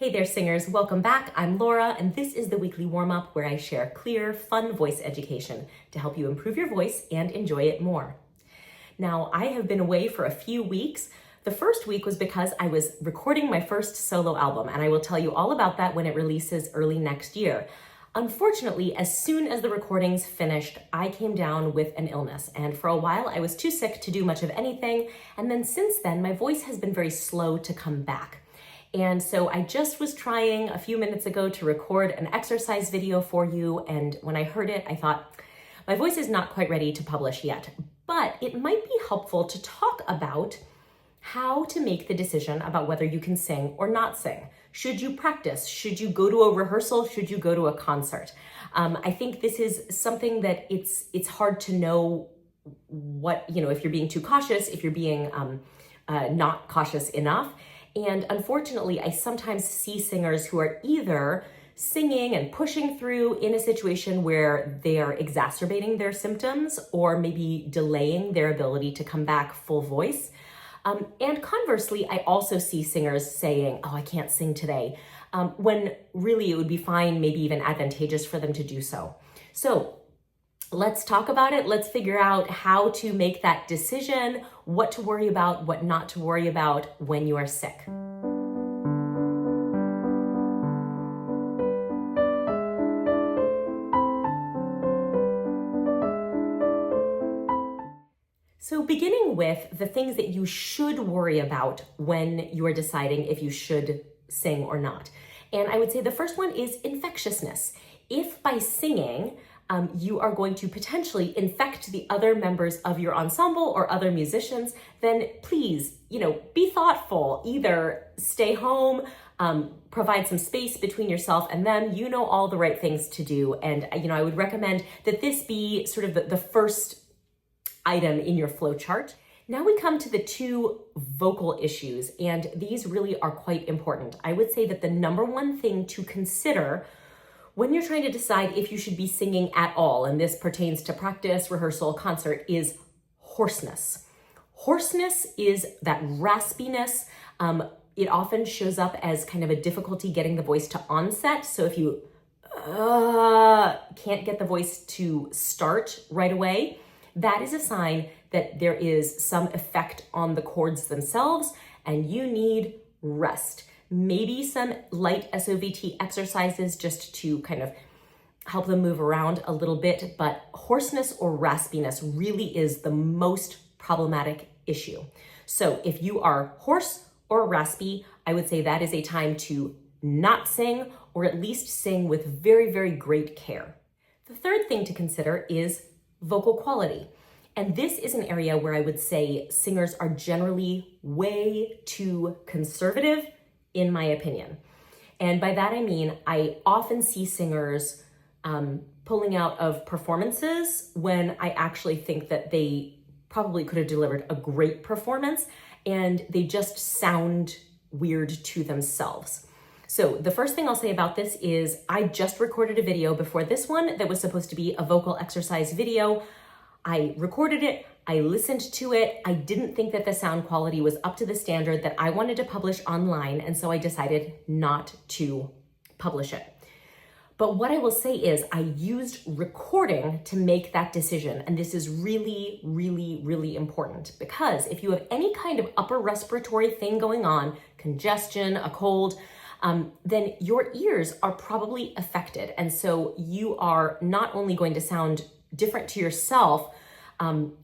Hey there, singers. Welcome back. I'm Laura, and this is the weekly warm-up where I share clear, fun voice education to help you improve your voice and enjoy it more. Now, I have been away for a few weeks. The first week was because I was recording my first solo album, and I will tell you all about that when it releases early next year. Unfortunately, as soon as the recordings finished, I came down with an illness, and for a while I was too sick to do much of anything, and then since then, my voice has been very slow to come back. And so I just was trying a few minutes ago to record an exercise video for you, and when I heard it, I thought, my voice is not quite ready to publish yet, but it might be helpful to talk about how to make the decision about whether you can sing or not sing. Should you practice? Should you go to a rehearsal? Should you go to a concert? I think this is something that it's hard to know what, if you're being too cautious, if you're being not cautious enough. And unfortunately, I sometimes see singers who are either singing and pushing through in a situation where they're exacerbating their symptoms or maybe delaying their ability to come back full voice. And conversely, I also see singers saying, oh, I can't sing today, when really it would be fine, maybe even advantageous for them to do so. So let's talk about it. Let's figure out how to make that decision, what to worry about, what not to worry about when you are sick. So beginning with the things that you should worry about when you are deciding if you should sing or not. And I would say the first one is infectiousness. If by singing, you are going to potentially infect the other members of your ensemble or other musicians, then please, be thoughtful. Either stay home, provide some space between yourself and them. You know all the right things to do. And, I would recommend that this be sort of the first item in your flow chart. Now we come to the two vocal issues, and these really are quite important. I would say that the number one thing to consider when you're trying to decide if you should be singing at all, and this pertains to practice, rehearsal, concert, is hoarseness. Hoarseness is that raspiness. It often shows up as kind of a difficulty getting the voice to onset. So if you can't get the voice to start right away, that is a sign that there is some effect on the chords themselves and you need rest. Maybe some light SOVT exercises just to kind of help them move around a little bit, but hoarseness or raspiness really is the most problematic issue. So if you are hoarse or raspy, I would say that is a time to not sing, or at least sing with very, very great care. The third thing to consider is vocal quality. And this is an area where I would say singers are generally way too conservative, in my opinion. And by that I mean, I often see singers pulling out of performances when I actually think that they probably could have delivered a great performance and they just sound weird to themselves. So the first thing I'll say about this is I just recorded a video before this one that was supposed to be a vocal exercise video. I recorded it, I listened to it, I didn't think that the sound quality was up to the standard that I wanted to publish online, and so I decided not to publish it. But what I will say is I used recording to make that decision, and this is really, really, really important, because if you have any kind of upper respiratory thing going on, congestion, a cold, then your ears are probably affected, and so you are not only going to sound different to yourself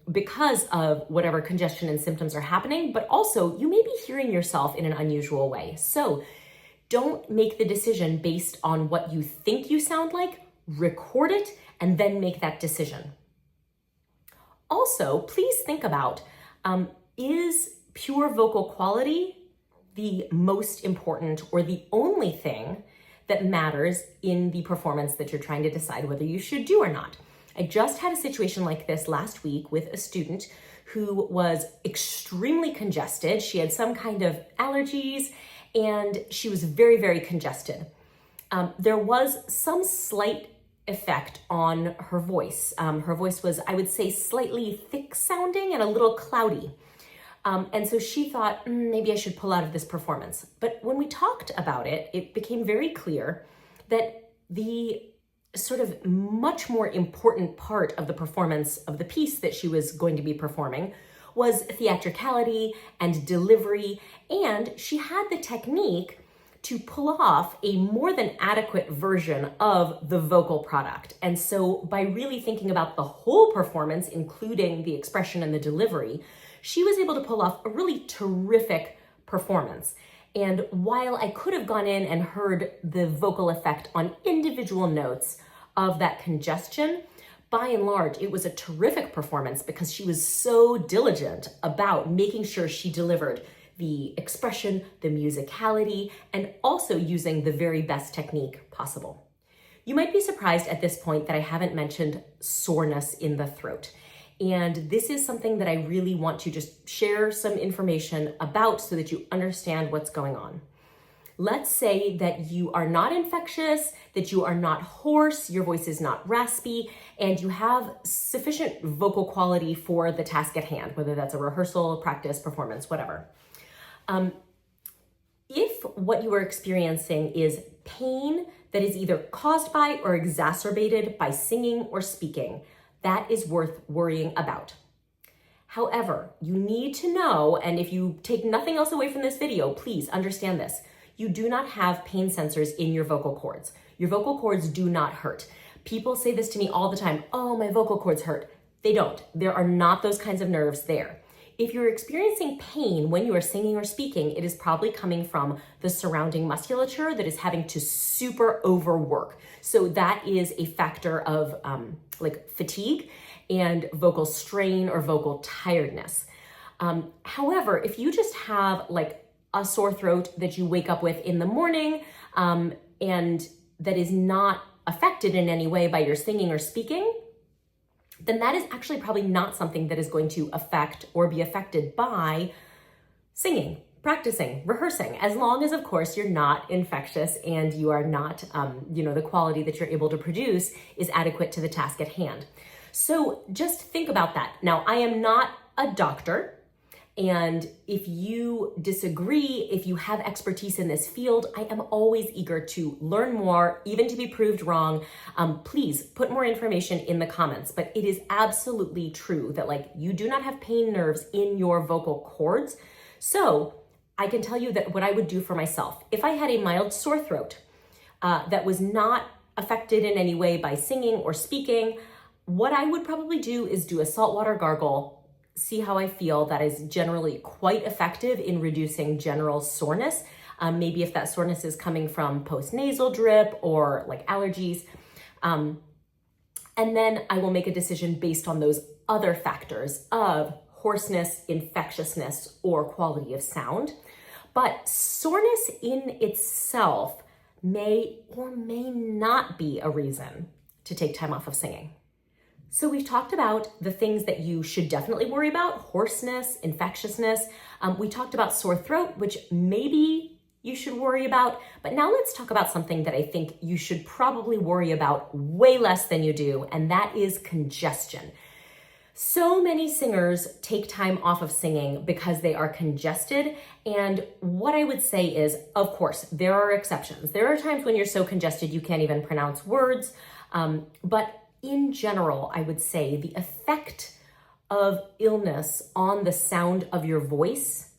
because of whatever congestion and symptoms are happening, but also you may be hearing yourself in an unusual way. So don't make the decision based on what you think you sound like, record it, and then make that decision. Also, please think about, is pure vocal quality the most important or the only thing that matters in the performance that you're trying to decide whether you should do or not? I just had a situation like this last week with a student who was extremely congested. She had some kind of allergies and she was very, very congested. There was some slight effect on her voice. Her voice was, I would say, slightly thick sounding and a little cloudy. And so she thought, maybe I should pull out of this performance. But when we talked about it, it became very clear that the sort of much more important part of the performance of the piece that she was going to be performing was theatricality and delivery, and she had the technique to pull off a more than adequate version of the vocal product. And so by really thinking about the whole performance, including the expression and the delivery, she was able to pull off a really terrific performance. And while I could have gone in and heard the vocal effect on individual notes of that congestion, by and large, it was a terrific performance because she was so diligent about making sure she delivered the expression, the musicality, and also using the very best technique possible. You might be surprised at this point that I haven't mentioned soreness in the throat. And this is something that I really want to just share some information about so that you understand what's going on. Let's say that you are not infectious, that you are not hoarse, your voice is not raspy, and you have sufficient vocal quality for the task at hand, whether that's a rehearsal, practice, performance, whatever. If what you are experiencing is pain that is either caused by or exacerbated by singing or speaking, that is worth worrying about. However, you need to know, and if you take nothing else away from this video, please understand this. You do not have pain sensors in your vocal cords. Your vocal cords do not hurt. People say this to me all the time, oh, my vocal cords hurt. They don't. There are not those kinds of nerves there. If you're experiencing pain when you are singing or speaking, it is probably coming from the surrounding musculature that is having to super overwork. So that is a factor of like fatigue and vocal strain or vocal tiredness. However, if you just have like a sore throat that you wake up with in the morning and that is not affected in any way by your singing or speaking, then that is actually probably not something that is going to affect or be affected by singing, practicing, rehearsing, as long as, of course, you're not infectious and you are not, the quality that you're able to produce is adequate to the task at hand. So just think about that. Now, I am not a doctor. And if you disagree, if you have expertise in this field, I am always eager to learn more, even to be proved wrong. Please put more information in the comments, but it is absolutely true that you do not have pain nerves in your vocal cords. So I can tell you that what I would do for myself, if I had a mild sore throat that was not affected in any way by singing or speaking, what I would probably do is do a saltwater gargle. See how I feel. That is generally quite effective in reducing general soreness. Maybe if that soreness is coming from postnasal drip or like allergies. And then I will make a decision based on those other factors of hoarseness, infectiousness, or quality of sound. But soreness in itself may or may not be a reason to take time off of singing. So we've talked about the things that you should definitely worry about: hoarseness, infectiousness. We talked about sore throat, which maybe you should worry about. But now let's talk about something that I think you should probably worry about way less than you do, and that is congestion. So many singers take time off of singing because they are congested. And what I would say is, of course, there are exceptions. There are times when you're so congested you can't even pronounce words. But in general, I would say the effect of illness on the sound of your voice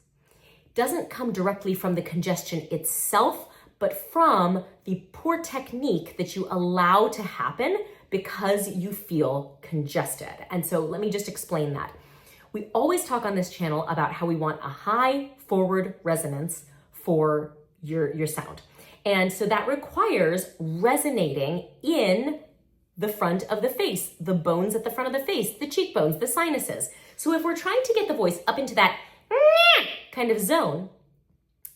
doesn't come directly from the congestion itself, but from the poor technique that you allow to happen because you feel congested. And so let me just explain that. We always talk on this channel about how we want a high forward resonance for your sound. And so that requires resonating in the front of the face, the bones at the front of the face, the cheekbones, the sinuses. So if we're trying to get the voice up into that kind of zone,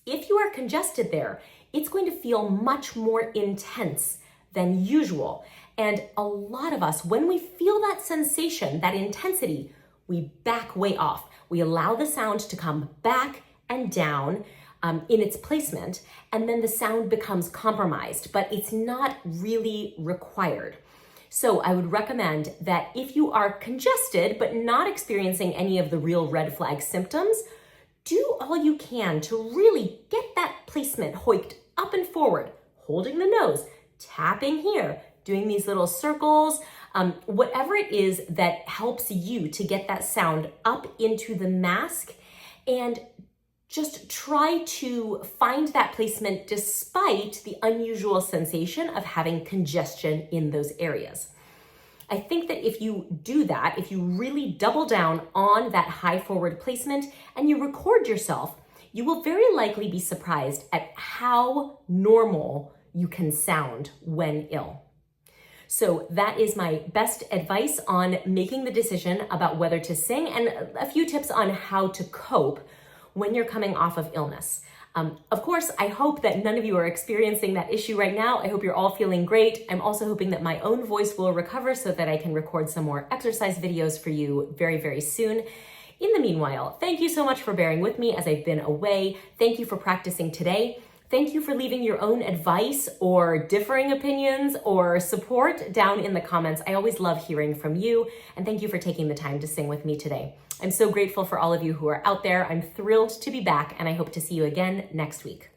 if you are congested there, it's going to feel much more intense than usual. And a lot of us, when we feel that sensation, that intensity, we back way off. We allow the sound to come back and down in its placement, and then the sound becomes compromised, but it's not really required. So I would recommend that if you are congested but not experiencing any of the real red flag symptoms, do all you can to really get that placement hoiked up and forward, holding the nose, tapping here, doing these little circles, whatever it is that helps you to get that sound up into the mask, and just try to find that placement despite the unusual sensation of having congestion in those areas. I think that if you do that, if you really double down on that high forward placement and you record yourself, you will very likely be surprised at how normal you can sound when ill. So that is my best advice on making the decision about whether to sing, and a few tips on how to cope when you're coming off of illness. Of course, I hope that none of you are experiencing that issue right now. I hope you're all feeling great. I'm also hoping that my own voice will recover so that I can record some more exercise videos for you very, very soon. In the meanwhile, thank you so much for bearing with me as I've been away. Thank you for practicing today. Thank you for leaving your own advice or differing opinions or support down in the comments. I always love hearing from you, and thank you for taking the time to sing with me today. I'm so grateful for all of you who are out there. I'm thrilled to be back, and I hope to see you again next week.